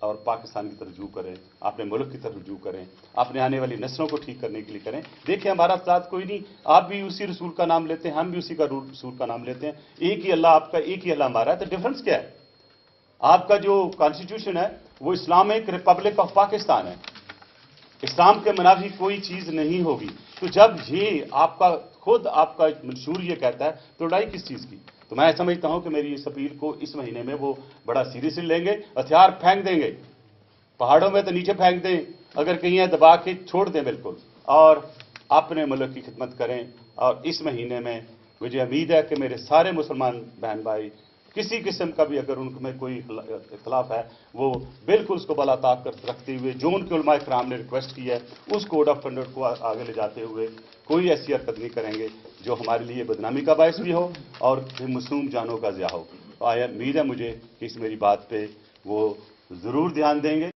اور پاکستان کی طرف رجوع کریں، اپنے ملک کی طرف رجوع کریں، اپنے آنے والی نسلوں کو ٹھیک کرنے کے لیے کریں۔ دیکھیں ہمارا ساتھ کوئی نہیں، آپ بھی اسی رسول کا نام لیتے ہیں، ہم بھی اسی کا رسول کا نام لیتے ہیں، ایک ہی اللہ آپ کا، ایک ہی اللہ ہمارا ہے، تو ڈفرنس کیا ہے؟ آپ کا جو کانسٹیٹیوشن ہے وہ اسلامک ریپبلک آف پاکستان ہے، اسلام کے منافی کوئی چیز نہیں ہوگی۔ تو جب یہ آپ کا خود آپ کا منشور یہ کہتا ہے تو لڑائی کس چیز کی؟ تو میں سمجھتا ہوں کہ میری اس اپیل کو اس مہینے میں وہ بڑا سیریسلی لیں گے، ہتھیار پھینک دیں گے، پہاڑوں میں تو نیچے پھینک دیں، اگر کہیں ہے دبا کے چھوڑ دیں بالکل، اور اپنے ملک کی خدمت کریں۔ اور اس مہینے میں مجھے امید ہے کہ میرے سارے مسلمان بہن بھائی کسی قسم کا بھی اگر ان میں کوئی اختلاف ہے وہ بالکل اس کو بلا طاقت رکھتے ہوئے جو ان کے علماء کرام نے ریکویسٹ کی ہے اس کوڈ آف کنڈکٹ کو آگے لے جاتے ہوئے کوئی ایسی حرکت نہیں کریں گے جو ہمارے لیے بدنامی کا باعث بھی ہو اور معصوم جانوں کا ضیاع ہو۔ امید ہے مجھے کہ اس میری بات پہ وہ ضرور دھیان دیں گے۔